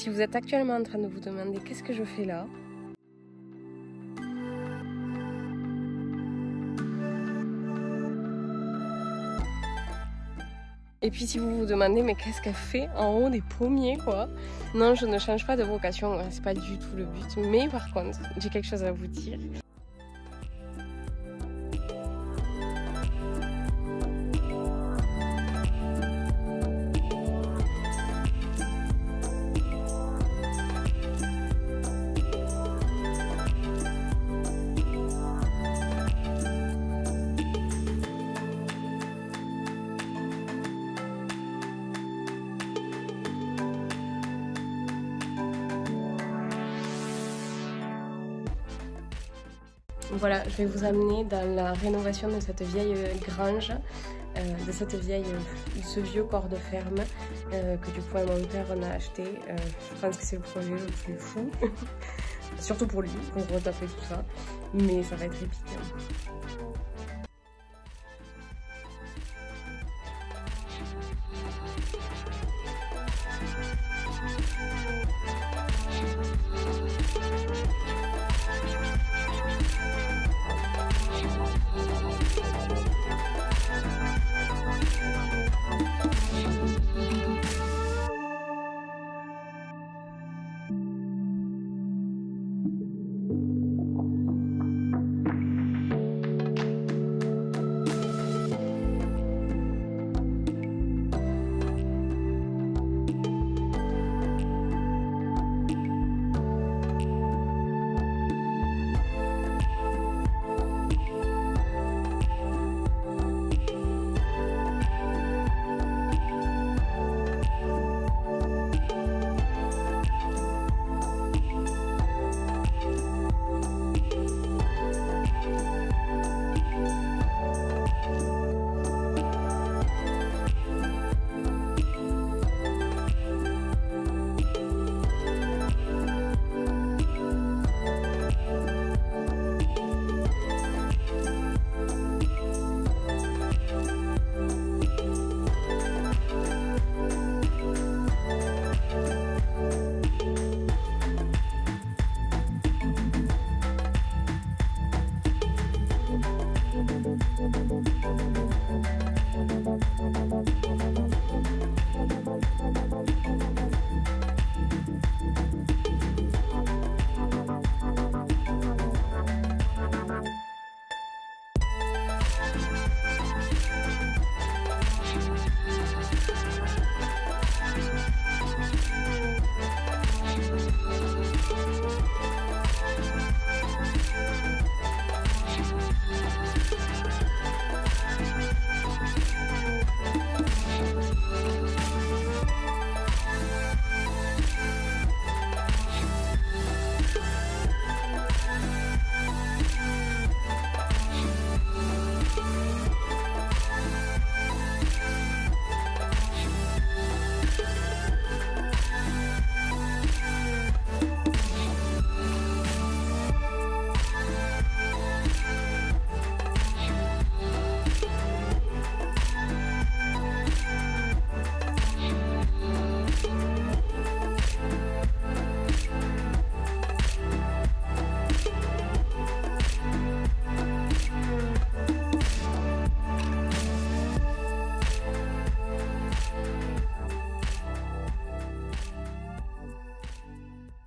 Si vous êtes actuellement en train de vous demander qu'est-ce que je fais là, et puis si vous vous demandez mais qu'est-ce qu'elle fait en haut des pommiers quoi, non, je ne change pas de vocation, c'est pas du tout le but, mais par contre j'ai quelque chose à vous dire. Voilà, je vais vous amener dans la rénovation de cette vieille grange, de ce vieux corps de ferme que du coup mon père en a acheté. Je pense que c'est le projet le plus fou, surtout pour lui, pour retaper tout ça, mais ça va être épique.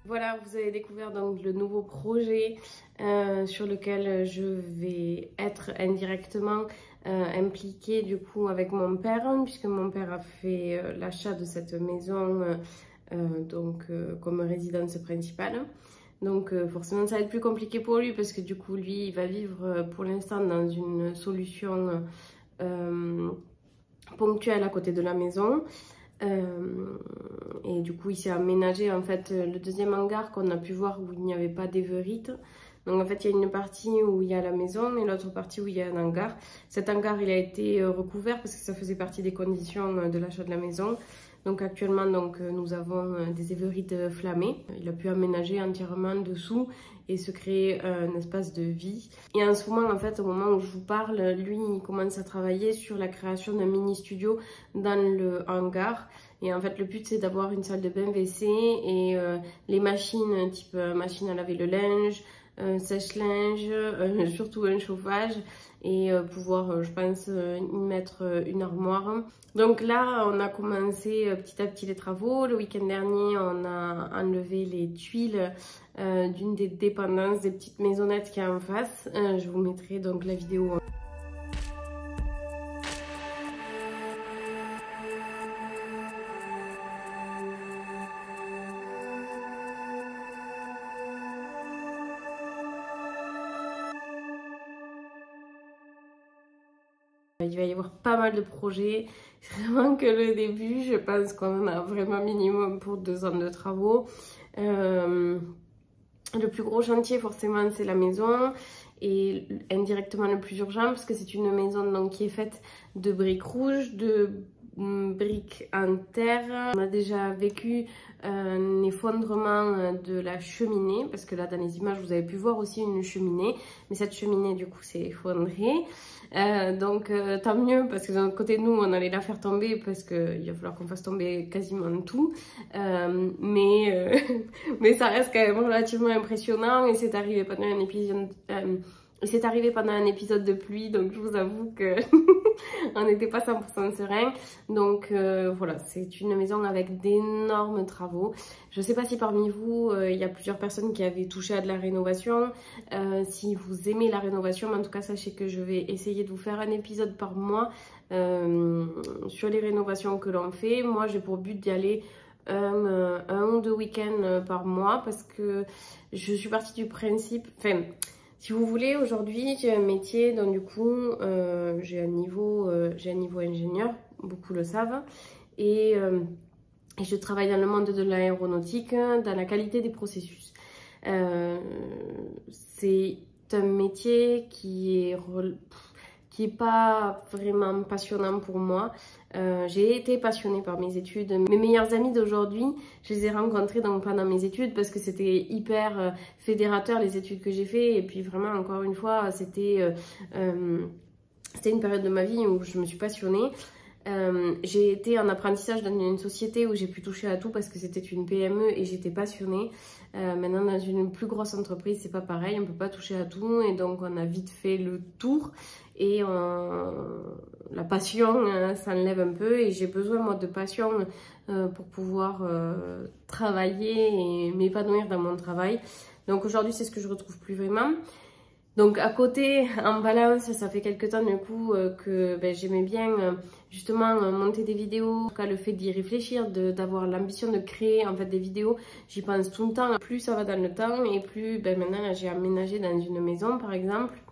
Voilà, vous avez découvert donc le nouveau projet sur lequel je vais être indirectement impliquée du coup avec mon père, puisque mon père a fait l'achat de cette maison comme résidence principale. Donc forcément ça va être plus compliqué pour lui parce que du coup lui il va vivre pour l'instant dans une solution ponctuelle à côté de la maison. Et du coup il s'est aménagé en fait le deuxième hangar qu'on a pu voir où il n'y avait pas d'éverite. Donc en fait il y a une partie où il y a la maison et l'autre partie où il y a un hangar. Cet hangar il a été recouvert parce que ça faisait partie des conditions de l'achat de la maison. Donc actuellement, nous avons des éverides flammées. Il a pu aménager entièrement dessous et se créer un espace de vie. Et en ce moment, en fait, au moment où je vous parle, lui, il commence à travailler sur la création d'un mini studio dans le hangar. Et en fait, le but, c'est d'avoir une salle de bain WC et les machines, type machine à laver le linge, sèche-linge, surtout un chauffage et pouvoir, je pense, y mettre une armoire. Donc là, on a commencé petit à petit les travaux. Le week-end dernier, on a enlevé les tuiles d'une des dépendances des petites maisonnettes qui est en face. Je vous mettrai donc la vidéo. Il va y avoir pas mal de projets, vraiment que le début, je pense qu'on en a vraiment minimum pour 2 ans de travaux. Le plus gros chantier forcément c'est la maison et indirectement le plus urgent parce que c'est une maison donc, qui est faite de briques rouges, de briques en terre. On a déjà vécu un effondrement de la cheminée parce que là dans les images vous avez pu voir aussi une cheminée, mais cette cheminée du coup s'est effondrée. Donc tant mieux parce que d'un côté nous on allait la faire tomber parce qu'il va falloir qu'on fasse tomber quasiment tout, mais ça reste quand même relativement impressionnant et c'est arrivé pendant un épisode de pluie, donc je vous avoue que on n'était pas 100% serein. Donc voilà, c'est une maison avec d'énormes travaux. Je ne sais pas si parmi vous, il y a plusieurs personnes qui avaient touché à de la rénovation. Si vous aimez la rénovation, mais en tout cas, sachez que je vais essayer de vous faire un épisode par mois sur les rénovations que l'on fait. Moi, j'ai pour but d'y aller un ou 2 week-ends par mois parce que je suis partie du principe... Enfin, si vous voulez, aujourd'hui, j'ai un métier dont du coup, j'ai un niveau ingénieur, beaucoup le savent, et je travaille dans le monde de l'aéronautique, dans la qualité des processus. C'est un métier qui est pas vraiment passionnant pour moi. J'ai été passionnée par mes études. Mes meilleurs amis d'aujourd'hui, je les ai rencontrés donc pendant mes études parce que c'était hyper fédérateur les études que j'ai fait. Et puis vraiment, encore une fois, c'était une période de ma vie où je me suis passionnée. J'ai été en apprentissage dans une société où j'ai pu toucher à tout parce que c'était une PME et j'étais passionnée. Maintenant, dans une plus grosse entreprise, c'est pas pareil, on peut pas toucher à tout et donc on a vite fait le tour et la passion s'enlève un peu et j'ai besoin moi de passion pour pouvoir travailler et m'épanouir dans mon travail. Donc aujourd'hui, c'est ce que je retrouve plus vraiment. Donc à côté, en balance, ça fait quelques temps du coup que j'aimais bien justement monter des vidéos. En tout cas, le fait d'y réfléchir, d'avoir l'ambition de créer en fait des vidéos, j'y pense tout le temps. Plus ça va dans le temps et plus maintenant j'ai aménagé dans une maison par exemple.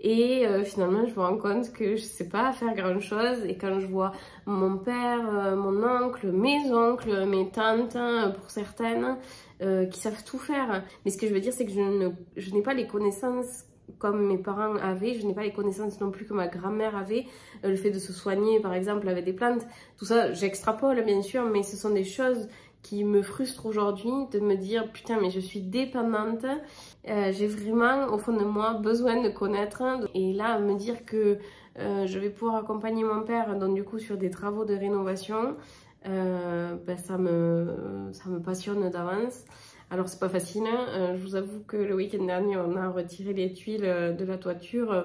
Et finalement, je me rends compte que je sais pas faire grand chose. Et quand je vois mon père, mon oncle, mes oncles, mes tantes, pour certaines, qui savent tout faire. Mais ce que je veux dire, c'est que je n'ai pas les connaissances comme mes parents avaient, je n'ai pas les connaissances non plus que ma grand-mère avait, le fait de se soigner par exemple avec des plantes, tout ça j'extrapole bien sûr, mais ce sont des choses qui me frustrent aujourd'hui de me dire putain mais je suis dépendante, j'ai vraiment au fond de moi besoin de connaître et là me dire que je vais pouvoir accompagner mon père donc du coup sur des travaux de rénovation, ça me passionne d'avance. Alors c'est pas facile, hein. Je vous avoue que le week-end dernier on a retiré les tuiles de la toiture.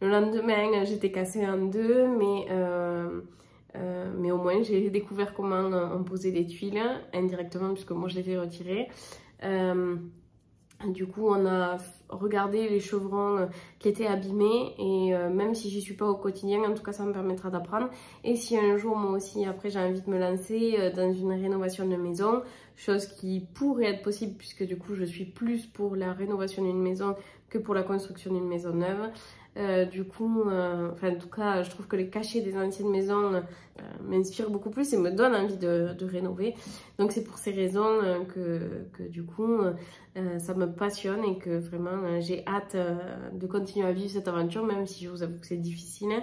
Le lendemain j'étais cassée en deux, mais au moins j'ai découvert comment on posait les tuiles indirectement puisque moi je les ai retirées. Du coup on a regardé les chevrons qui étaient abîmés et même si j'y suis pas au quotidien, en tout cas ça me permettra d'apprendre. Et si un jour moi aussi après j'ai envie de me lancer dans une rénovation de maison, chose qui pourrait être possible puisque du coup je suis plus pour la rénovation d'une maison que pour la construction d'une maison neuve. Du coup, en tout cas, je trouve que les cachets des anciennes maisons m'inspirent beaucoup plus et me donnent envie de rénover. Donc c'est pour ces raisons que du coup, ça me passionne et que vraiment j'ai hâte de continuer à vivre cette aventure, même si je vous avoue que c'est difficile.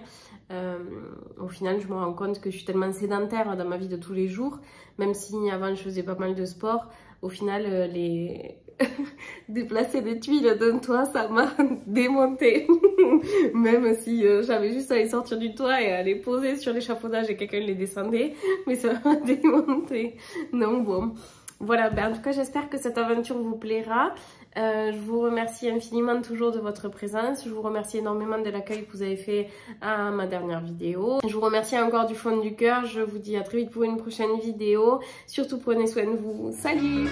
Au final, je me rends compte que je suis tellement sédentaire dans ma vie de tous les jours, même si avant je faisais pas mal de sport. Au final, les déplacer des tuiles d'un toit, ça m'a démonté. Même si j'avais juste à les sortir du toit et à les poser sur l'échafaudage et quelqu'un les descendait, mais ça m'a démonté. Non, bon. Voilà, ben en tout cas, j'espère que cette aventure vous plaira. Je vous remercie infiniment toujours de votre présence. Je vous remercie énormément de l'accueil que vous avez fait à ma dernière vidéo. Je vous remercie encore du fond du cœur. Je vous dis à très vite pour une prochaine vidéo. Surtout, prenez soin de vous. Salut!